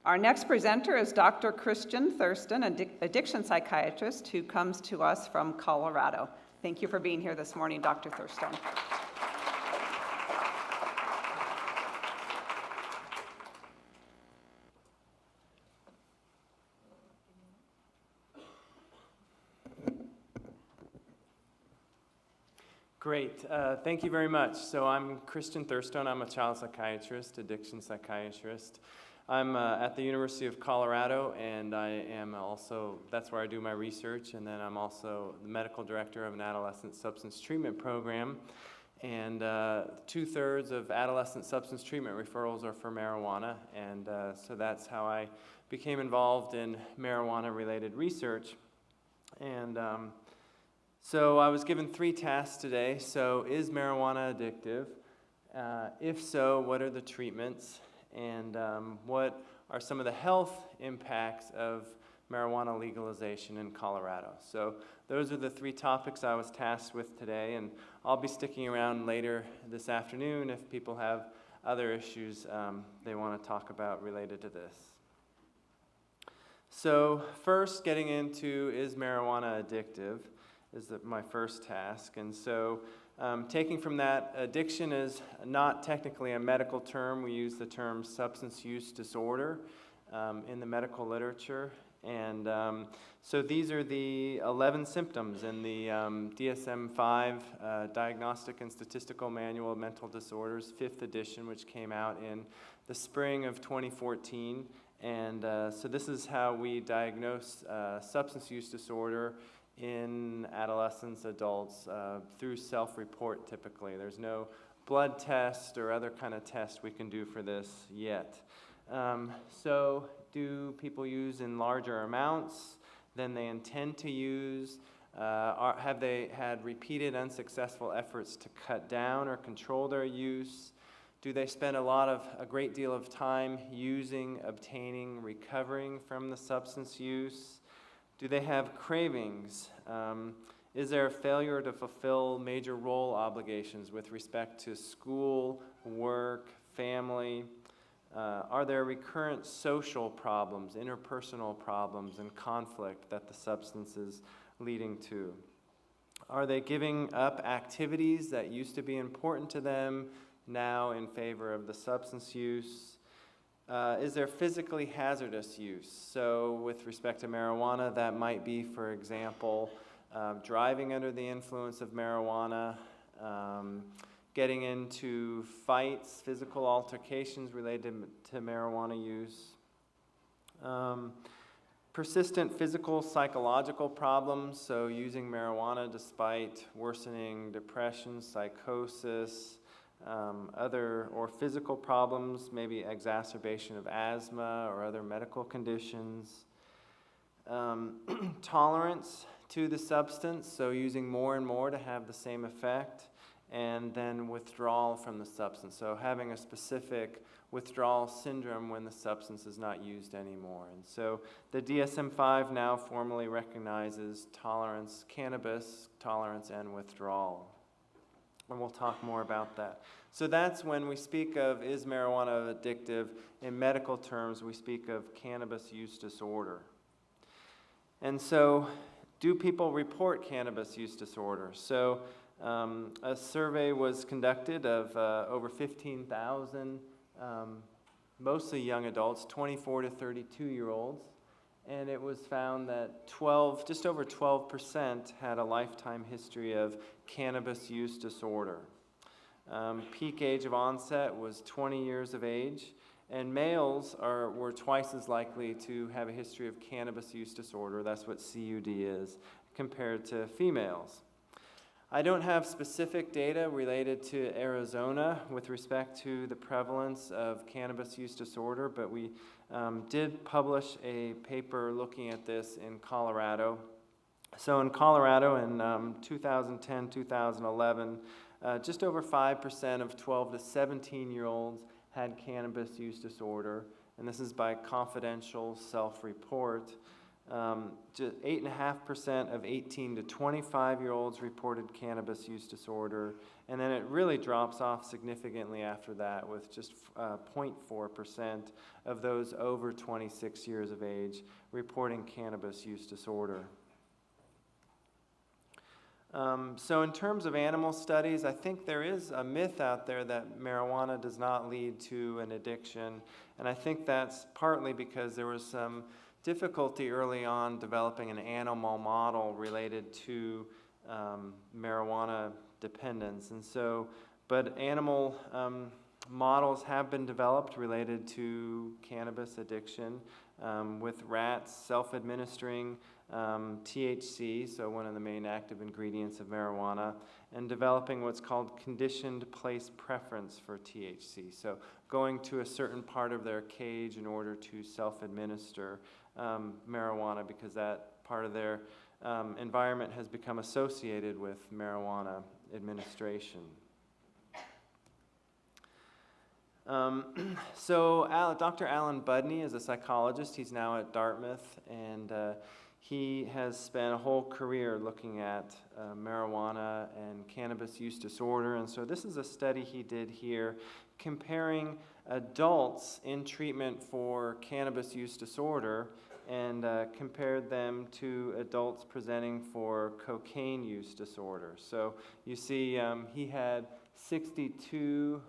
Our next presenter is Dr. Christian Thurstone, an addiction psychiatrist who comes to us from Colorado. Thank you for being here this morning, Dr. Thurstone. Great, thank you very much. So I'm Christian Thurstone. I'm a child psychiatrist, addiction psychiatrist. I'm at the University of Colorado, and I am also, that's where I do my research, and then I'm also the medical director of an adolescent substance treatment program. And 2/3 of adolescent substance treatment referrals are for marijuana, and so that's how I became involved in marijuana-related research. And so I was given 3 tasks today. So is marijuana addictive? If so, what are the treatments? And what are some of the health impacts of marijuana legalization in Colorado? So those are the 3 topics I was tasked with today, and I'll be sticking around later this afternoon if people have other issues they want to talk about related to this. So first, getting into is marijuana addictive is my first task. And so taking from that, addiction is not technically a medical term. We use the term substance use disorder in the medical literature. And so these are the 11 symptoms in the DSM-5 Diagnostic and Statistical Manual of Mental Disorders, 5th edition, which came out in the spring of 2014. And so this is how we diagnose substance use disorder in adolescents, adults, through self-report typically. There's no blood test or other kind of test we can do for this yet. So do people use in larger amounts than they intend to use? Have they had repeated unsuccessful efforts to cut down or control their use? Do they spend a great deal of time using, obtaining, recovering from the substance use? Do they have cravings? Is there a failure to fulfill major role obligations with respect to school, work, family? Are there recurrent social problems, interpersonal problems, and conflict that the substance is leading to? Are they giving up activities that used to be important to them now in favor of the substance use? Is there physically hazardous use? So with respect to marijuana, that might be, for example, driving under the influence of marijuana, getting into fights, physical altercations related to marijuana use, persistent physical, psychological problems, so using marijuana despite worsening depression, psychosis, other or physical problems, maybe exacerbation of asthma or other medical conditions. Tolerance to the substance, so using more and more to have the same effect, and then withdrawal from the substance, so having a specific withdrawal syndrome when the substance is not used anymore. And so the DSM-5 now formally recognizes tolerance, cannabis tolerance, and withdrawal. And we'll talk more about that. So that's when we speak of, is marijuana addictive? In medical terms, we speak of cannabis use disorder. And so, do people report cannabis use disorder? So, a survey was conducted of over 15,000, mostly young adults, 24 to 32-year-olds. And it was found that just over 12% had a lifetime history of cannabis use disorder. Peak age of onset was 20 years of age, and males were twice as likely to have a history of cannabis use disorder, that's what CUD is, compared to females. I don't have specific data related to Arizona with respect to the prevalence of cannabis use disorder, but we did publish a paper looking at this in Colorado. So in Colorado in 2010-2011, just over 5% of 12 to 17-year-olds had cannabis use disorder, and this is by confidential self-report. Just 8.5% of 18 to 25-year-olds reported cannabis use disorder, and then it really drops off significantly after that, with just 0.4% of those over 26 years of age reporting cannabis use disorder. So in terms of animal studies, I think there is a myth out there that marijuana does not lead to an addiction, and I think that's partly because there was some difficulty early on developing an animal model related to marijuana dependence. And so, but animal models have been developed related to cannabis addiction, with rats self-administering THC, so one of the main active ingredients of marijuana, and developing what's called conditioned place preference for THC. So going to a certain part of their cage in order to self-administer marijuana, because that part of their environment has become associated with marijuana administration. So Dr. Alan Budney is a psychologist. He's now at Dartmouth, and he has spent a whole career looking at marijuana and cannabis use disorder. And so this is a study he did here comparing adults in treatment for cannabis use disorder and compared them to adults presenting for cocaine use disorder. So you see he had 62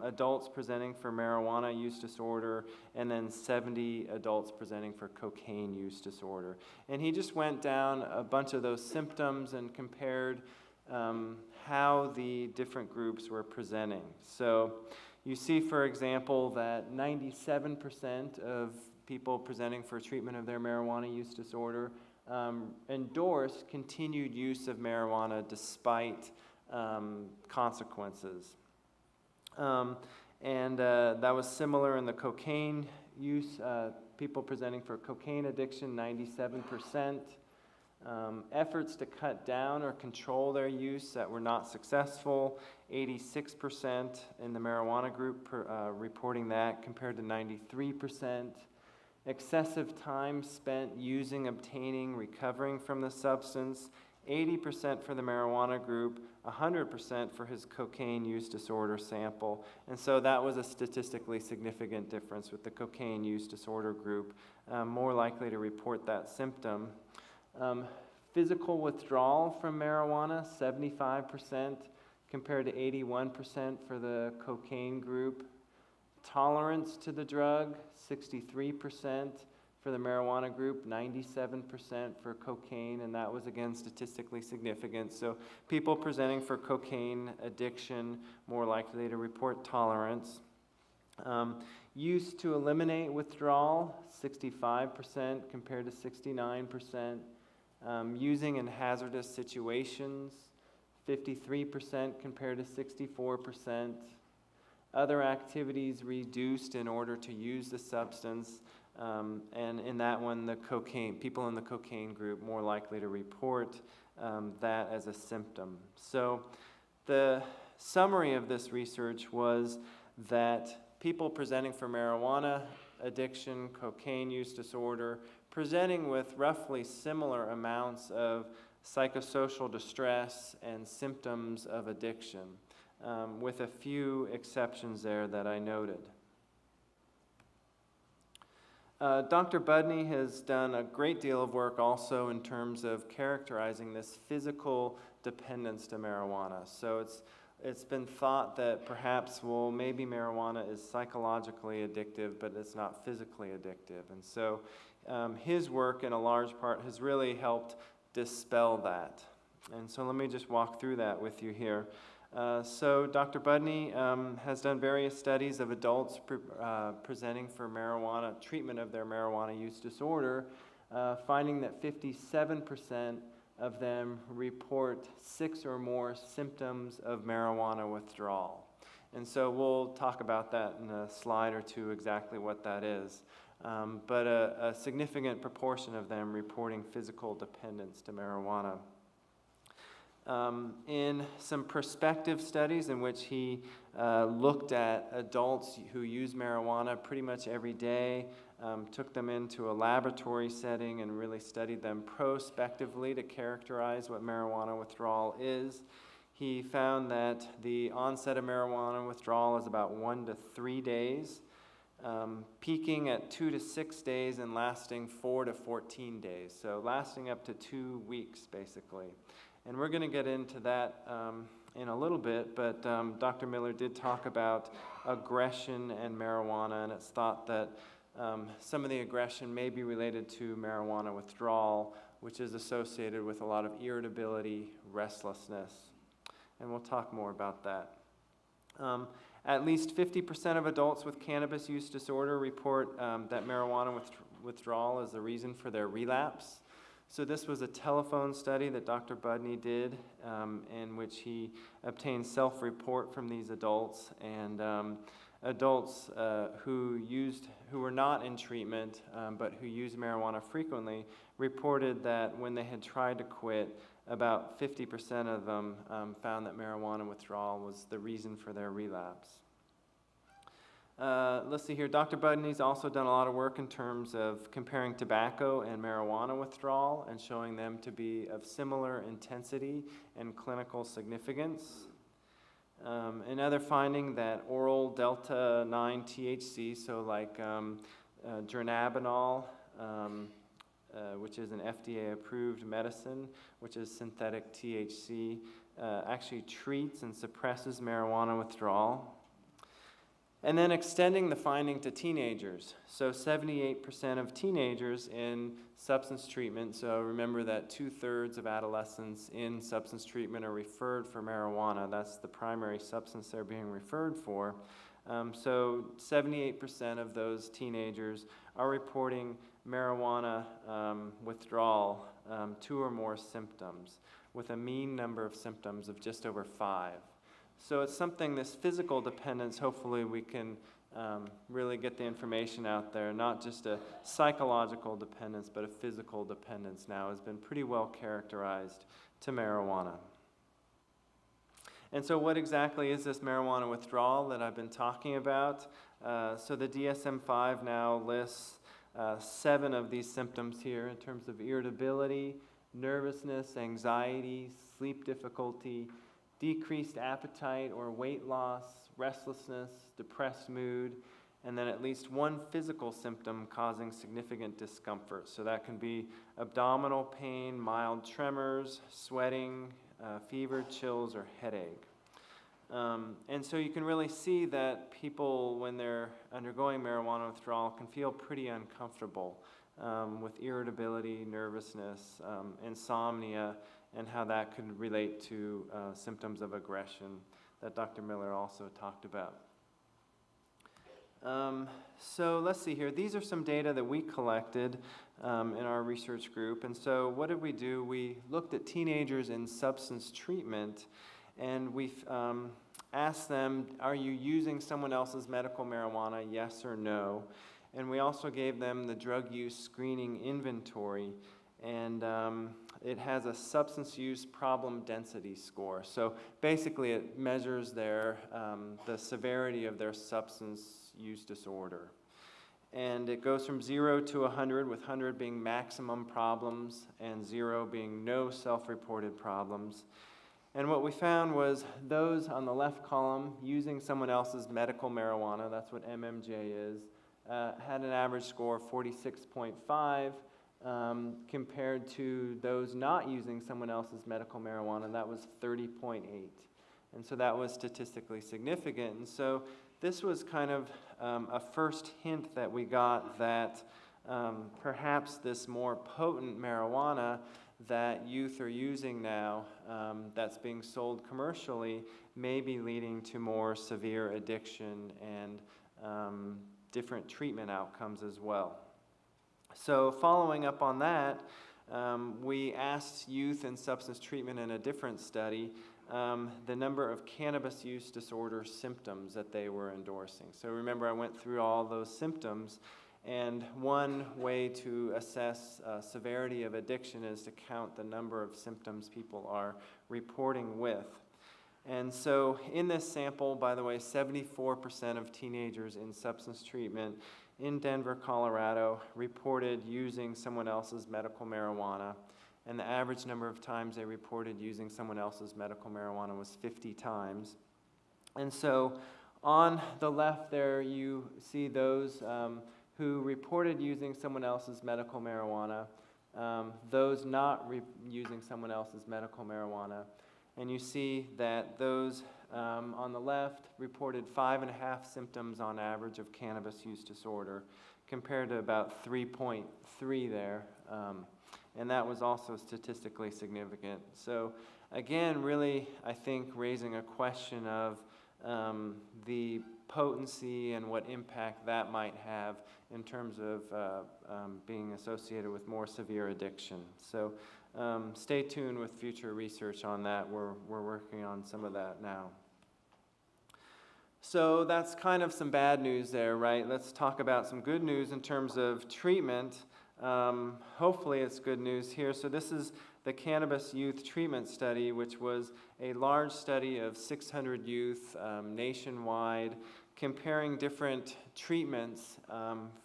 adults presenting for marijuana use disorder, and then 70 adults presenting for cocaine use disorder. And he just went down a bunch of those symptoms and compared how the different groups were presenting. So you see, for example, that 97% of people presenting for treatment of their marijuana use disorder endorsed continued use of marijuana despite consequences. That was similar in the cocaine use. People presenting for cocaine addiction, 97%. Efforts to cut down or control their use that were not successful, 86% in the marijuana group reporting that, compared to 93%. Excessive time spent using, obtaining, recovering from the substance, 80% for the marijuana group, 100% for his cocaine use disorder sample. And so that was a statistically significant difference, with the cocaine use disorder group more likely to report that symptom. Physical withdrawal from marijuana, 75% compared to 81% for the cocaine group. Tolerance to the drug, 63% for the marijuana group, 97% for cocaine, and that was again statistically significant. So people presenting for cocaine addiction more likely to report tolerance. Use to eliminate withdrawal, 65% compared to 69%. Using in hazardous situations, 53% compared to 64%. Other activities reduced in order to use the substance, and in that one, the people in the cocaine group more likely to report that as a symptom. So the summary of this research was that people presenting for marijuana addiction, cocaine use disorder, presenting with roughly similar amounts of psychosocial distress and symptoms of addiction, with a few exceptions there that I noted. Dr. Budney has done a great deal of work also in terms of characterizing this physical dependence to marijuana. So it's been thought that perhaps, well, maybe marijuana is psychologically addictive, but it's not physically addictive. And so his work, in a large part, has really helped dispel that. And so let me just walk through that with you here. So Dr. Budney has done various studies of adults presenting for marijuana, treatment of their marijuana use disorder, finding that 57% of them report 6 or more symptoms of marijuana withdrawal. And so we'll talk about that in a slide or two, exactly what that is. But a significant proportion of them reporting physical dependence to marijuana. in some prospective studies in which he looked at adults who use marijuana pretty much every day, took them into a laboratory setting and really studied them prospectively to characterize what marijuana withdrawal is. He found that the onset of marijuana withdrawal is about 1 to 3 days, peaking at 2 to 6 days and lasting 4 to 14 days. So lasting up to 2 weeks, basically. And we're going to get into that in a little bit, but Dr. Miller did talk about aggression and marijuana, and it's thought that some of the aggression may be related to marijuana withdrawal, which is associated with a lot of irritability, restlessness. And we'll talk more about that. At least 50% of adults with cannabis use disorder report that marijuana withdrawal is the reason for their relapse. So this was a telephone study that Dr. Budney did in which he obtained self-report from these adults, and adults who were not in treatment but who used marijuana frequently reported that when they had tried to quit, about 50% of them found that marijuana withdrawal was the reason for their relapse. Let's see here, Dr. Budney's also done a lot of work in terms of comparing tobacco and marijuana withdrawal and showing them to be of similar intensity and clinical significance. Another finding that oral delta-9 THC, so like dronabinol, which is an FDA-approved medicine, which is synthetic THC, actually treats and suppresses marijuana withdrawal. And then extending the finding to teenagers. So 78% of teenagers in substance treatment, so remember that 2/3 of adolescents in substance treatment are referred for marijuana. That's the primary substance they're being referred for. So 78% of those teenagers are reporting marijuana withdrawal, 2 or more symptoms, with a mean number of symptoms of just over 5. So it's something, this physical dependence, hopefully we can really get the information out there, not just a psychological dependence, but a physical dependence now has been pretty well characterized to marijuana. And so what exactly is this marijuana withdrawal that I've been talking about? So the DSM-5 now lists 7 of these symptoms here in terms of irritability, nervousness, anxiety, sleep difficulty, decreased appetite or weight loss, restlessness, depressed mood, and then at least one physical symptom causing significant discomfort. So that can be abdominal pain, mild tremors, sweating, fever, chills, or headache. And so you can really see that people, when they're undergoing marijuana withdrawal, can feel pretty uncomfortable with irritability, nervousness, insomnia, and how that could relate to symptoms of aggression that Dr. Miller also talked about. So let's see here. These are some data that we collected in our research group. And so what did we do? We looked at teenagers in substance treatment, and we asked them, are you using someone else's medical marijuana, yes or no? And we also gave them the drug use screening inventory, and it has a substance use problem density score. So basically it measures the severity of their substance use disorder. And it goes from 0 to 100, with 100 being maximum problems and 0 being no self-reported problems. And what we found was those on the left column using someone else's medical marijuana, that's what MMJ is, had an average score of 46.5, compared to those not using someone else's medical marijuana, that was 30.8. And so that was statistically significant. And so this was kind of a first hint that we got that perhaps this more potent marijuana that youth are using now, that's being sold commercially, may be leading to more severe addiction and different treatment outcomes as well. So following up on that, we asked youth in substance treatment in a different study the number of cannabis use disorder symptoms that they were endorsing. So remember, I went through all those symptoms, And one way to assess severity of addiction is to count the number of symptoms people are reporting with. And so in this sample, by the way, 74% of teenagers in substance treatment in Denver, Colorado, reported using someone else's medical marijuana. And the average number of times they reported using someone else's medical marijuana was 50 times. And so on the left there, you see those who reported using someone else's medical marijuana, those not using someone else's medical marijuana. And you see that those on the left reported 5.5 symptoms on average of cannabis use disorder, compared to about 3.3 there. And that was also statistically significant. So again, really, I think raising a question of the potency and what impact that might have in terms of being associated with more severe addiction. So stay tuned with future research on that. We're working on some of that now. So that's kind of some bad news there, right? Let's talk about some good news in terms of treatment. Hopefully it's good news here. So this is the Cannabis Youth Treatment Study, which was a large study of 600 youth nationwide, comparing different treatments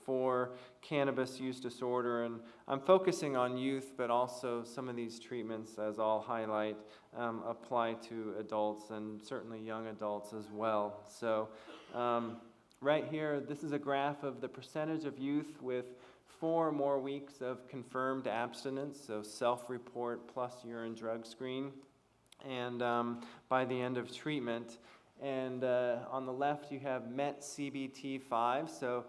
for cannabis use disorder. And I'm focusing on youth, but also some of these treatments, as I'll highlight, apply to adults and certainly young adults as well. So right here, this is a graph of the percentage of youth with 4 or more weeks of confirmed abstinence, so self-report plus urine drug screen, and by the end of treatment. And on the left, you have MET-CBT5, so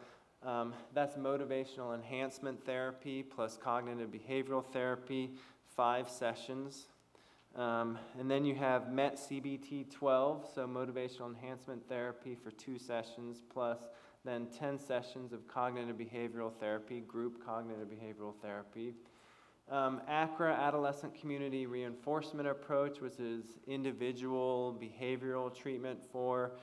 that's motivational enhancement therapy plus cognitive behavioral therapy, 5 sessions. And then you have MET-CBT12, so motivational enhancement therapy for 2 sessions, plus then 10 sessions of cognitive behavioral therapy, group cognitive behavioral therapy. ACRA, Adolescent Community Reinforcement Approach, which is individual behavioral treatment for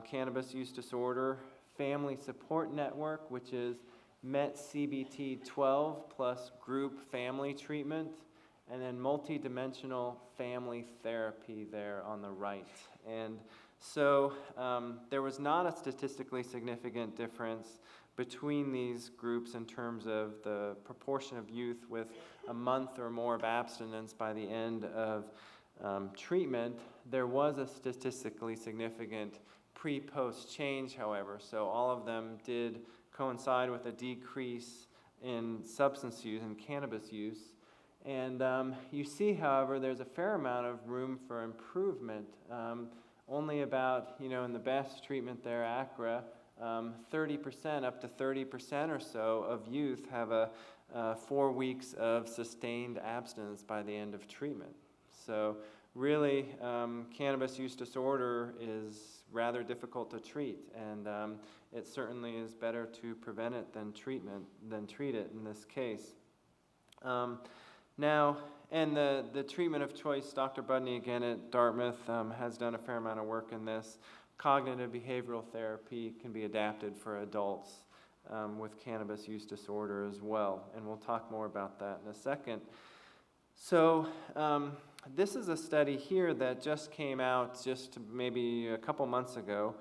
cannabis use disorder. Family Support Network, which is MET-CBT12 plus group family treatment. And then multidimensional family therapy there on the right. And so there was not a statistically significant difference between these groups in terms of the proportion of youth with a month or more of abstinence by the end of treatment. There was a statistically significant pre-post change, however, so all of them did coincide with a decrease in substance use and cannabis use. And you see, however, there's a fair amount of room for improvement. Only about, in the best treatment there, ACRA, 30%, up to 30% or so of youth have 4 weeks of sustained abstinence by the end of treatment. So really, cannabis use disorder is rather difficult to treat, and it certainly is better to prevent it than treat it in this case. Now, and the treatment of choice, Dr. Budney, again at Dartmouth, has done a fair amount of work in this. Cognitive behavioral therapy can be adapted for adults with cannabis use disorder as well, and we'll talk more about that in a second. So this is a study here that just came out just maybe a couple months ago,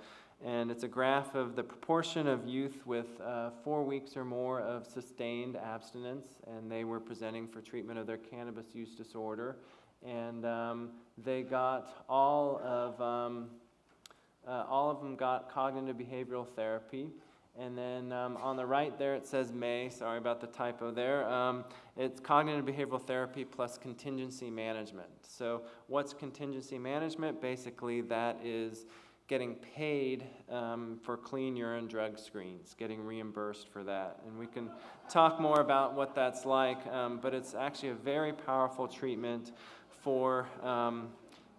and it's a graph of the proportion of youth with 4 weeks or more of sustained abstinence, and they were presenting for treatment of their cannabis use disorder, and they got all of them got cognitive behavioral therapy. And then on the right there it says May, sorry about the typo there. It's cognitive behavioral therapy plus contingency management. So what's contingency management? Basically that is getting paid for clean urine drug screens, getting reimbursed for that. And we can talk more about what that's like, but it's actually a very powerful treatment for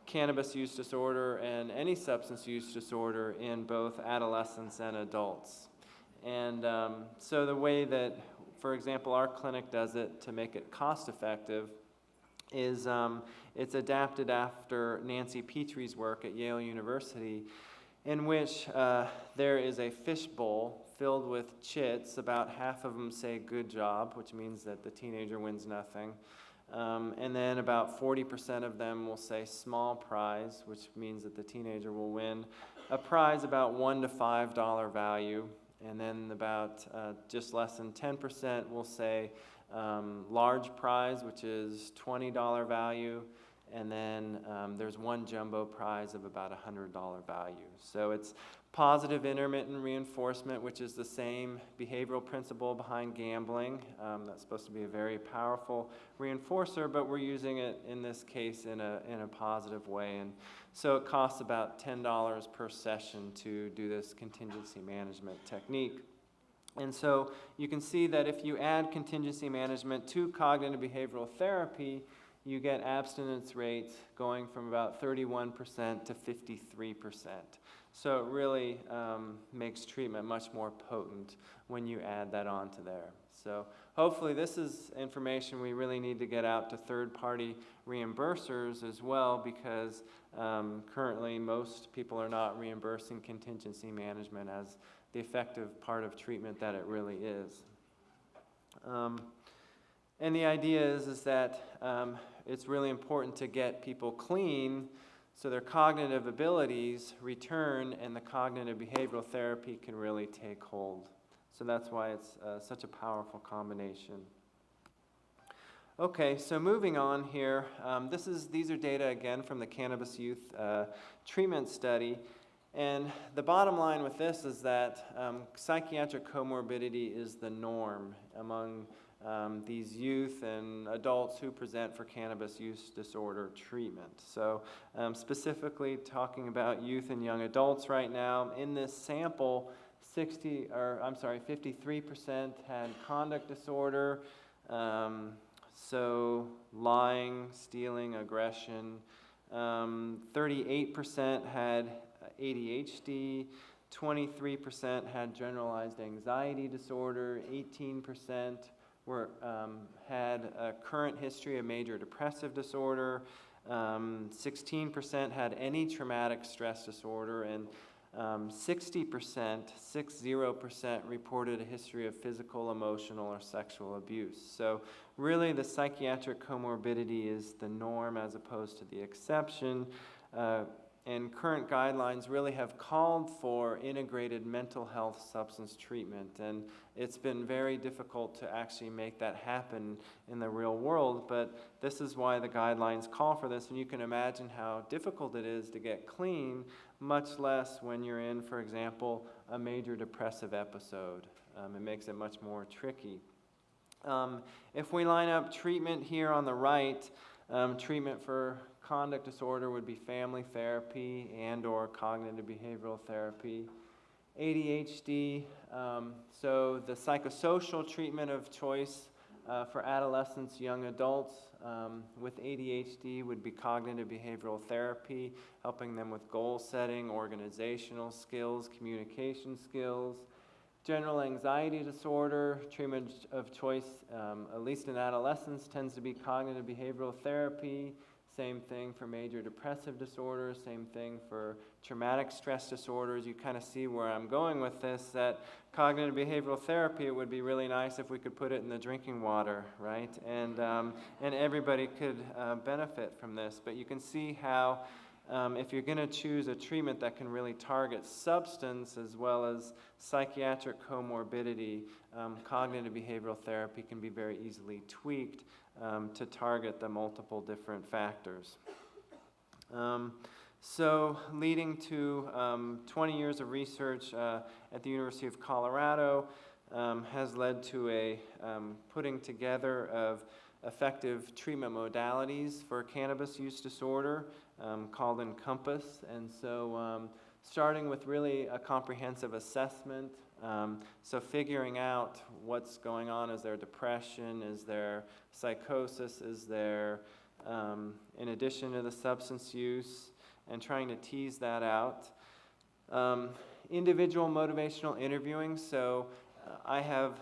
cannabis use disorder and any substance use disorder in both adolescents and adults. And so the way that, for example, our clinic does it to make it cost effective is it's adapted after Nancy Petrie's work at Yale University. in which there is a fishbowl filled with chits. About half of them say good job, which means that the teenager wins nothing. And then about 40% of them will say small prize, which means that the teenager will win a prize about $1 to $5 value. And then about just less than 10% will say large prize, which is $20 value. And then there's one jumbo prize of about $100 value. So it's positive intermittent reinforcement, which is the same behavioral principle behind gambling. That's supposed to be a very powerful reinforcer, but we're using it in this case in a positive way. And so it costs about $10 per session to do this contingency management technique. And so you can see that if you add contingency management to cognitive behavioral therapy, you get abstinence rates going from about 31% to 53%. So it really makes treatment much more potent when you add that onto there. So hopefully this is information we really need to get out to third-party reimbursers as well, because currently most people are not reimbursing contingency management as the effective part of treatment that it really is. And the idea is that it's really important to get people clean so their cognitive abilities return and the cognitive behavioral therapy can really take hold. So that's why it's such a powerful combination. Okay, so moving on here, these are data again from the Cannabis Youth Treatment Study. And the bottom line with this is that psychiatric comorbidity is the norm among these youth and adults who present for cannabis use disorder treatment. So specifically talking about youth and young adults right now, in this sample, 53% had conduct disorder, so lying, stealing, aggression. 38% had ADHD, 23% had generalized anxiety disorder, 18% had a current history of major depressive disorder, 16% had any traumatic stress disorder, and 60% reported a history of physical, emotional, or sexual abuse. So really the psychiatric comorbidity is the norm as opposed to the exception. And current guidelines really have called for integrated mental health substance treatment, and it's been very difficult to actually make that happen in the real world, but this is why the guidelines call for this, and you can imagine how difficult it is to get clean, much less when you're in, for example, a major depressive episode. It makes it much more tricky. If we line up treatment here on the right, treatment for conduct disorder would be family therapy and or cognitive behavioral therapy. ADHD, so the psychosocial treatment of choice for adolescents, young adults with ADHD would be cognitive behavioral therapy, helping them with goal setting, organizational skills, communication skills. General anxiety disorder, treatment of choice, at least in adolescents, tends to be cognitive behavioral therapy. Same thing for major depressive disorder, same thing for traumatic stress disorders. You kind of see where I'm going with this, that cognitive behavioral therapy, it would be really nice if we could put it in the drinking water, right? And everybody could benefit from this. But you can see how if you're going to choose a treatment that can really target substance as well as psychiatric comorbidity, cognitive behavioral therapy can be very easily tweaked to target the multiple different factors. So leading to 20 years of research at the University of Colorado has led to a putting together of effective treatment modalities for cannabis use disorder called Encompass. And so starting with really a comprehensive assessment, so figuring out what's going on. Is there depression? Is there psychosis? Is there, in addition to the substance use, and trying to tease that out. Individual motivational interviewing. So I have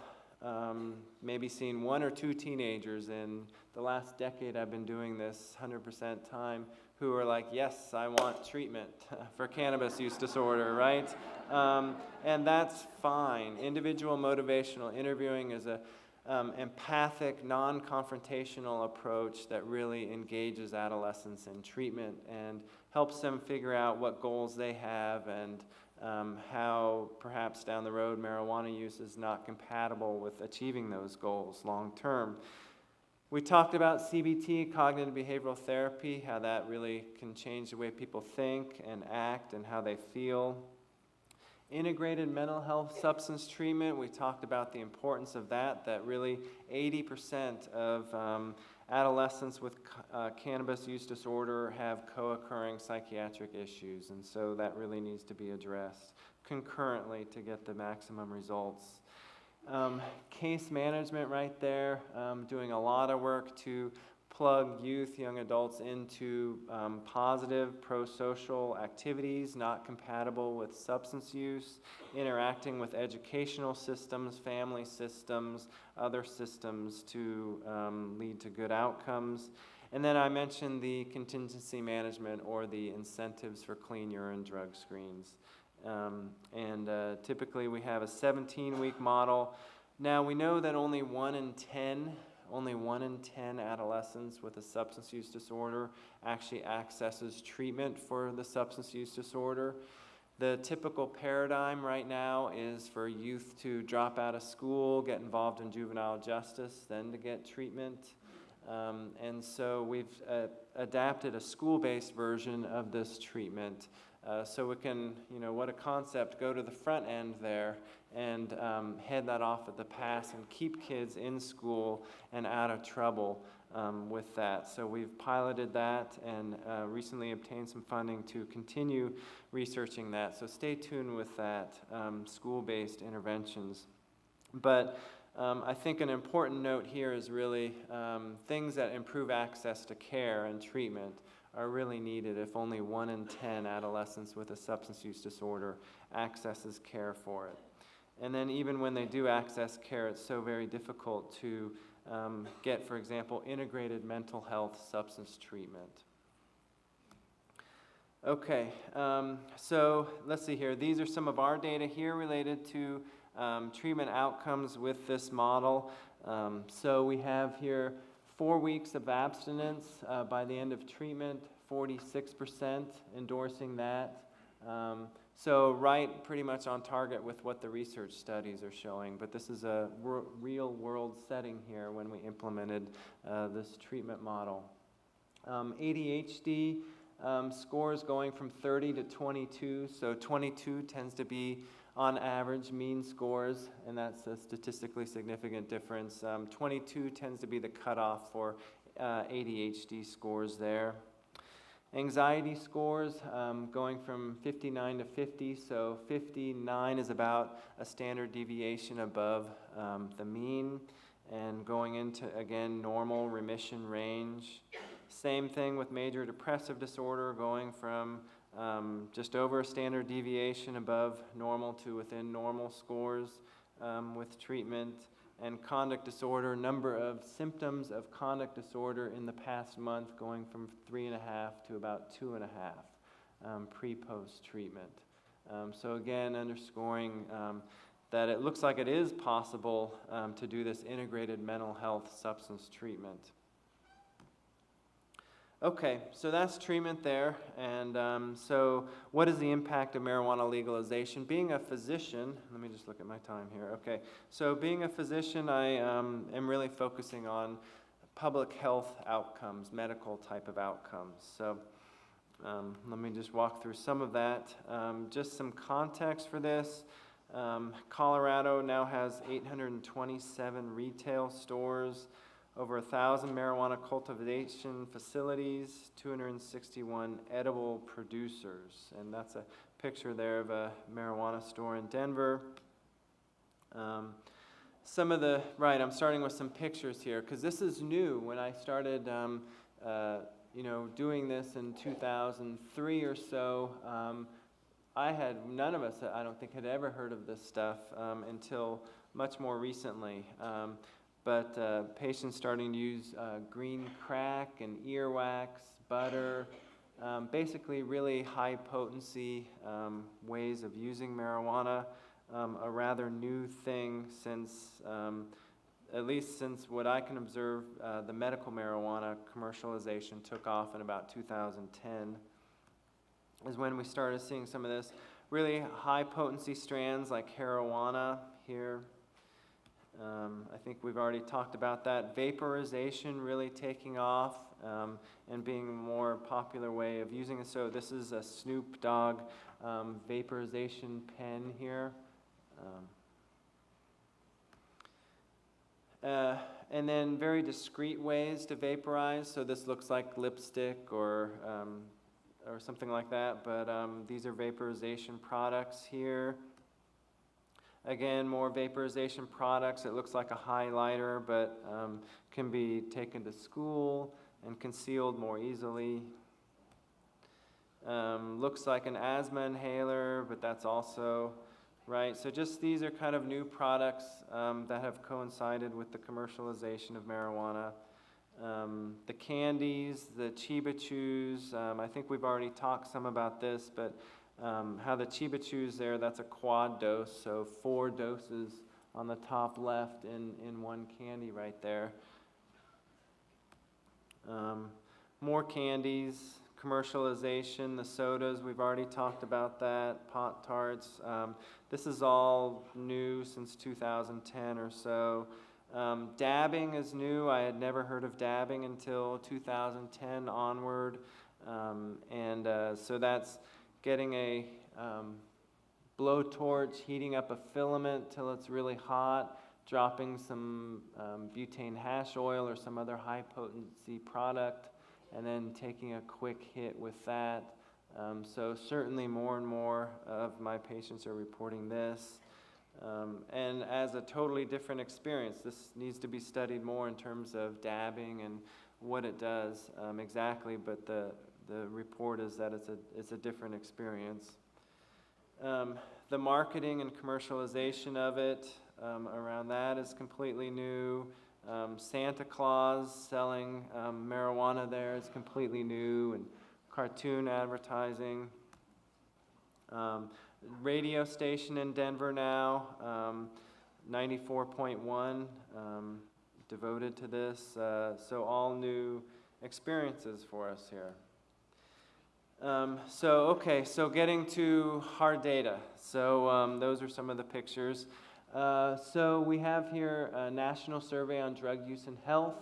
maybe seen one or two teenagers in the last decade I've been doing this 100% time who are like, yes, I want treatment for cannabis use disorder, right? And that's fine. Individual motivational interviewing is a empathic, non-confrontational approach that really engages adolescents in treatment and helps them figure out what goals they have and how perhaps down the road marijuana use is not compatible with achieving those goals long term. We talked about CBT, cognitive behavioral therapy, how that really can change the way people think and act and how they feel. Integrated mental health substance treatment, we talked about the importance of that really 80% of adolescents with cannabis use disorder have co-occurring psychiatric issues, and so that really needs to be addressed concurrently to get the maximum results. Case management right there, doing a lot of work to plug youth, young adults into positive pro-social activities not compatible with substance use, interacting with educational systems, family systems, other systems to lead to good outcomes. And then I mentioned the contingency management or the incentives for clean urine drug screens. Typically we have a 17-week model. Now we know that only one in 10 adolescents with a substance use disorder actually accesses treatment for the substance use disorder. The typical paradigm right now is for youth to drop out of school, get involved in juvenile justice, then to get treatment. And so we've adapted a school-based version of this treatment so we can, what a concept, go to the front end there and head that off at the pass and keep kids in school and out of trouble with that. So we've piloted that and recently obtained some funding to continue researching that. So stay tuned with that, school-based interventions. But I think an important note here is really things that improve access to care and treatment are really needed if only 1 in 10 adolescents with a substance use disorder accesses care for it. And then even when they do access care, it's so very difficult to get, for example, integrated mental health substance treatment. Okay, so let's see here. These are some of our data here related to treatment outcomes with this model. So we have here 4 weeks of abstinence by the end of treatment, 46% endorsing that. So right pretty much on target with what the research studies are showing, but this is a real world setting here when we implemented this treatment model. ADHD scores going from 30 to 22, so 22 tends to be on average mean scores, and that's a statistically significant difference. 22 tends to be the cutoff for ADHD scores there. Anxiety scores going from 59 to 50, so 59 is about a standard deviation above the mean, and going into, again, normal remission range. Same thing with major depressive disorder, going from just over a standard deviation above normal to within normal scores with treatment. And conduct disorder, number of symptoms of conduct disorder in the past month going from 3.5 to about 2.5 pre-post treatment. So again, underscoring that it looks like it is possible to do this integrated mental health substance treatment. Okay, so that's treatment there, and so what is the impact of marijuana legalization? Being a physician, let me just look at my time here. Okay, so being a physician, I am really focusing on public health outcomes, medical type of outcomes. So let me just walk through some of that. Just some context for this. Colorado now has 827 retail stores, over 1,000 marijuana cultivation facilities, 261 edible producers. And that's a picture there of a marijuana store in Denver. Some of the, right, I'm starting with some pictures here, because this is new. When I started doing this in 2003 or so, none of us, I don't think, had ever heard of this stuff until much more recently. But patients starting to use green crack and earwax, butter, basically really high potency ways of using marijuana, a rather new thing since, at least since what I can observe, the medical marijuana commercialization took off in about 2010, is when we started seeing some of this really high potency strands like marijuana here. I think we've already talked about that. Vaporization really taking off and being a more popular way of using it. So this is a Snoop Dogg vaporization pen here. And then very discreet ways to vaporize. So this looks like lipstick or something like that, but these are vaporization products here. Again, more vaporization products. It looks like a highlighter, but can be taken to school and concealed more easily. Looks like an asthma inhaler, but that's also, right? So just these are kind of new products that have coincided with the commercialization of marijuana. The candies, the Chiba Chews, I think we've already talked some about this, but how the Chiba Chews there, that's a quad dose, so 4 doses on the top left in one candy right there. More candies, commercialization, the sodas, we've already talked about that, Pop-Tarts. This is all new since 2010 or so. Dabbing is new. I had never heard of dabbing until 2010 onward. So that's getting a blowtorch, heating up a filament till it's really hot, dropping some butane hash oil or some other high potency product, and then taking a quick hit with that. So certainly more and more of my patients are reporting this. And as a totally different experience, this needs to be studied more in terms of dabbing and what it does exactly, but the report is that it's a different experience. The marketing and commercialization of it around that is completely new. Santa Claus selling marijuana there is completely new, and cartoon advertising. Radio station in Denver now, 94.1, devoted to this. So all new experiences for us here. So getting to hard data. So those are some of the pictures. So we have here a national survey on drug use and health,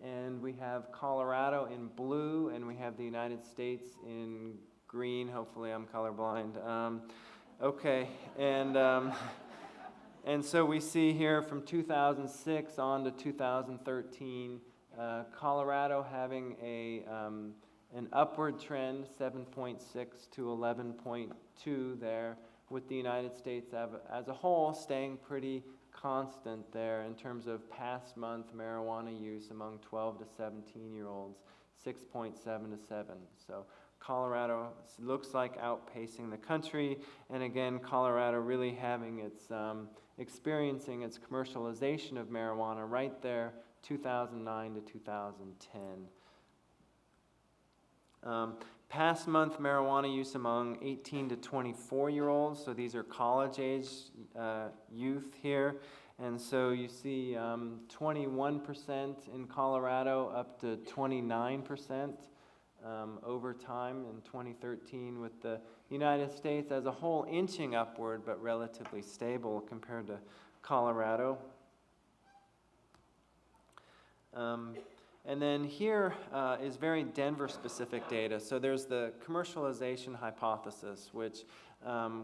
and we have Colorado in blue, and we have the United States in green. Hopefully I'm colorblind. And so we see here from 2006 on to 2013, Colorado having an upward trend, 7.6 to 11.2 there, with the United States as a whole staying pretty constant there in terms of past month marijuana use among 12 to 17-year-olds, 6.7 to 7. So Colorado looks like outpacing the country, and again, Colorado really having experiencing its commercialization of marijuana right there, 2009 to 2010. Past month marijuana use among 18 to 24-year-olds, so these are college-age youth here, and so you see 21% in Colorado up to 29% over time in 2013, with the United States as a whole inching upward but relatively stable compared to Colorado. And then here is very Denver-specific data. So there's the commercialization hypothesis, which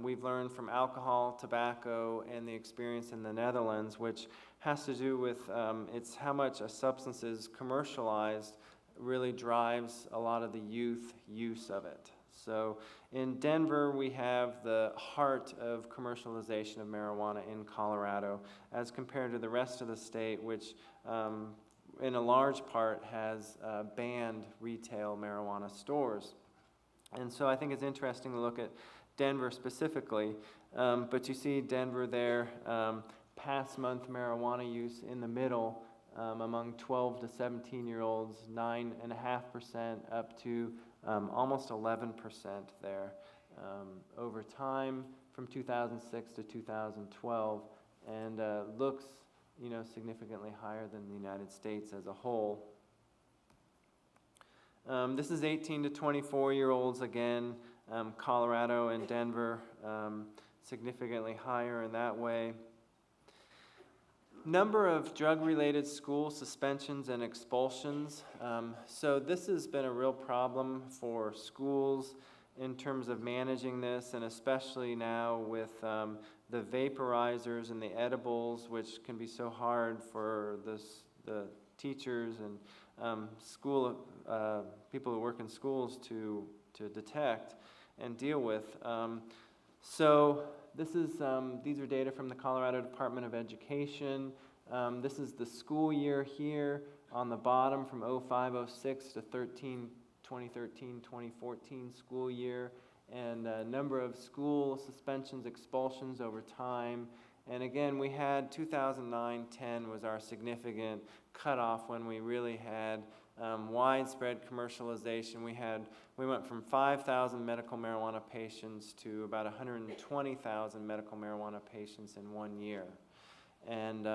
we've learned from alcohol, tobacco, and the experience in the Netherlands, which has to do with it's how much a substance is commercialized really drives a lot of the youth use of it. So in Denver, we have the heart of commercialization of marijuana in Colorado as compared to the rest of the state, which in a large part has banned retail marijuana stores. And so I think it's interesting to look at Denver specifically, but you see Denver there, past month marijuana use in the middle among 12 to 17-year-olds, 9.5% up to almost 11% there over time from 2006 to 2012, and looks, significantly higher than the United States as a whole. This is 18 to 24-year-olds again, Colorado and Denver, significantly higher in that way. Number of drug-related school suspensions and expulsions. So this has been a real problem for schools in terms of managing this, and especially now with the vaporizers and the edibles, which can be so hard for the teachers and school people who work in schools to detect and deal with. So this is these are data from the Colorado Department of Education. This is the school year here on the bottom from 05-06 to 2013-2014 school year, and number of school suspensions, expulsions over time. And again, we had 2009-10 was our significant cutoff when we really had widespread commercialization. We went from 5,000 medical marijuana patients to about 120,000 medical marijuana patients in 1 year. And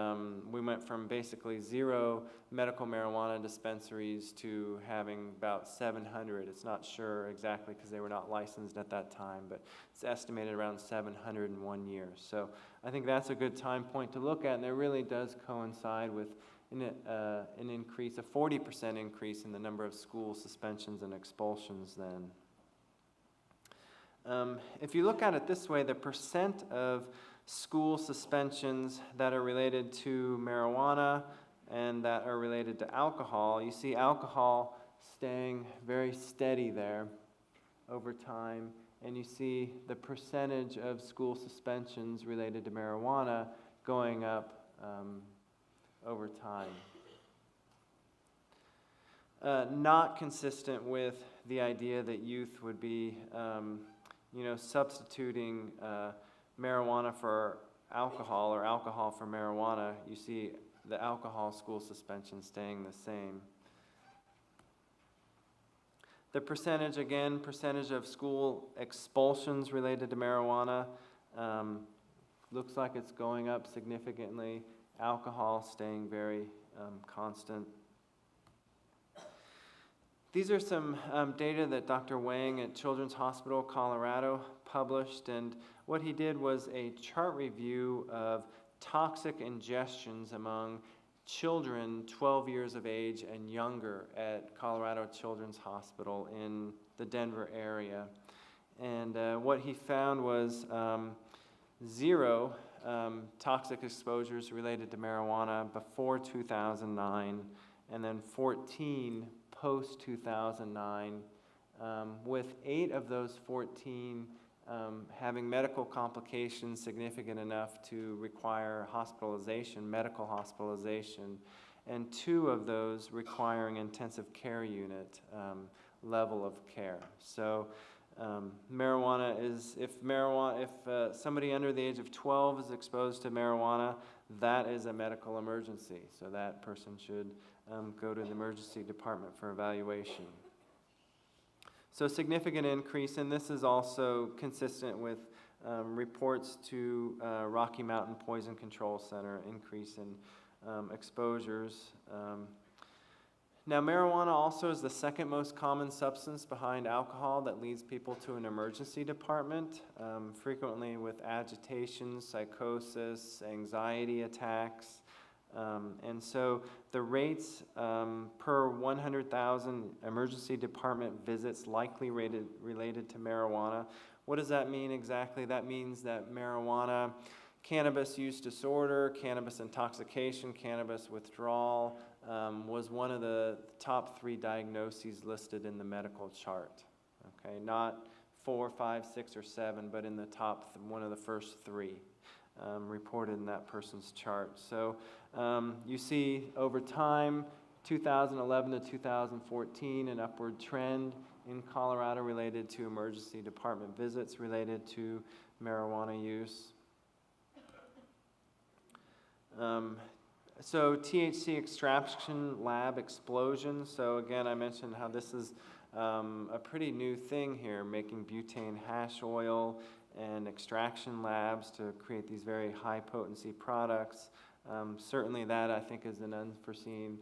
we went from basically 0 medical marijuana dispensaries to having about 700. It's not sure exactly because they were not licensed at that time, but it's estimated around 700 in 1 year. So I think that's a good time point to look at, and it really does coincide with an increase, a 40% increase in the number of school suspensions and expulsions then. If you look at it this way, the percent of school suspensions that are related to marijuana and that are related to alcohol, you see alcohol staying very steady there over time, and you see the percentage of school suspensions related to marijuana going up over time. Not consistent with the idea that youth would be, substituting marijuana for alcohol or alcohol for marijuana. You see the alcohol school suspension staying the same. The percentage, again, percentage of school expulsions related to marijuana looks like it's going up significantly. Alcohol staying very constant. These are some data that Dr. Wang at Children's Hospital, Colorado published, and what he did was a chart review of toxic ingestions among children 12 years of age and younger at Colorado Children's Hospital in the Denver area. And what he found was 0 toxic exposures related to marijuana before 2009, and then 14 post-2009, with 8 of those 14 having medical complications significant enough to require hospitalization, medical hospitalization, and 2 of those requiring intensive care unit level of care. So marijuana is, if somebody under the age of 12 is exposed to marijuana, that is a medical emergency. So that person should go to the emergency department for evaluation. So significant increase, and this is also consistent with reports to Rocky Mountain Poison Control Center, increase in exposures. Now, marijuana also is the second most common substance behind alcohol that leads people to an emergency department, frequently with agitation, psychosis, anxiety attacks. And so the rates per 100,000 emergency department visits likely related to marijuana. What does that mean exactly? That means that marijuana, cannabis use disorder, cannabis intoxication, cannabis withdrawal was one of the top 3 diagnoses listed in the medical chart. Okay, not 4, 5, 6, or 7, but in the top, one of the first 3 reported in that person's chart. So you see over time, 2011 to 2014, an upward trend in Colorado related to emergency department visits related to marijuana use. So THC Extraction Lab Explosions. So again, I mentioned how this is a pretty new thing here, making butane hash oil and extraction labs to create these very high potency products. Certainly that, I think, is an unforeseen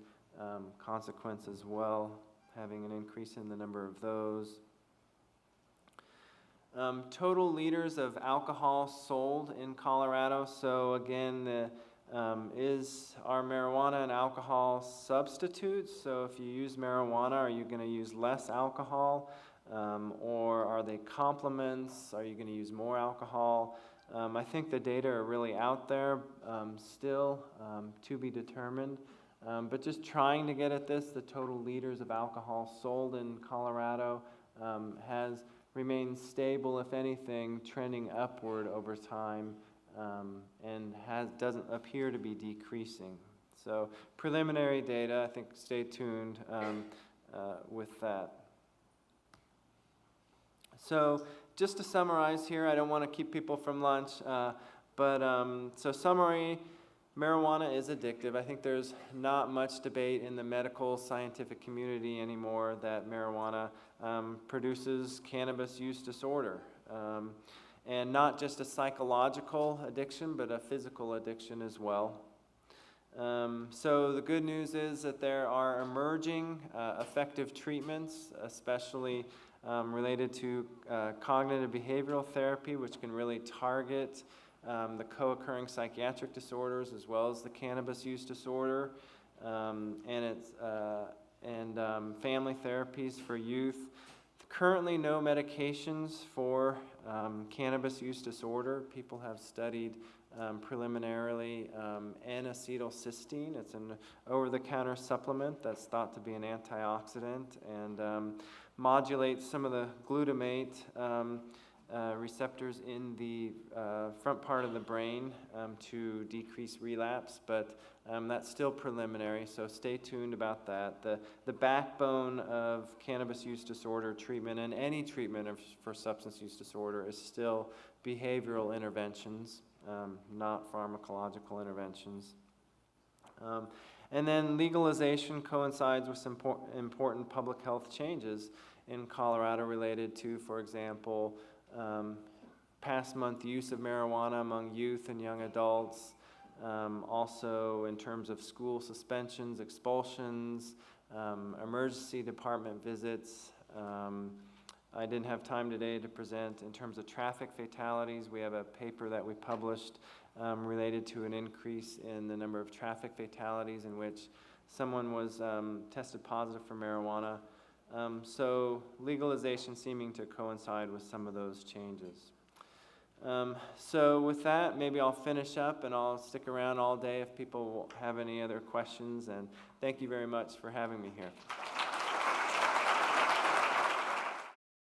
consequence as well, having an increase in the number of those. Total liters of alcohol sold in Colorado. So again, is our marijuana an alcohol substitute? So if you use marijuana, are you going to use less alcohol? Or are they complements? Are you going to use more alcohol? I think the data are really out there, still to be determined. But just trying to get at this, the total liters of alcohol sold in Colorado has remained stable, if anything, trending upward over time, and doesn't appear to be decreasing. So preliminary data, I think stay tuned with that. So just to summarize here, I don't want to keep people from lunch, so summary, marijuana is addictive. I think there's not much debate in the medical scientific community anymore that marijuana produces cannabis use disorder. And not just a psychological addiction, but a physical addiction as well. So the good news is that there are emerging effective treatments, especially related to cognitive behavioral therapy, which can really target the co-occurring psychiatric disorders as well as the cannabis use disorder, and family therapies for youth. Currently, no medications for cannabis use disorder. People have studied preliminarily N-acetylcysteine. It's an over-the-counter supplement that's thought to be an antioxidant and modulates some of the glutamate receptors in the front part of the brain to decrease relapse, but that's still preliminary, so stay tuned about that. The backbone of cannabis use disorder treatment and any treatment for substance use disorder is still behavioral interventions, not pharmacological interventions. And then legalization coincides with some important public health changes in Colorado related to, for example, past month use of marijuana among youth and young adults, also in terms of school suspensions, expulsions, emergency department visits. I didn't have time today to present in terms of traffic fatalities. We have a paper that we published related to an increase in the number of traffic fatalities in which someone was tested positive for marijuana. So legalization seeming to coincide with some of those changes. So with that, maybe I'll finish up and I'll stick around all day if people have any other questions. And thank you very much for having me here.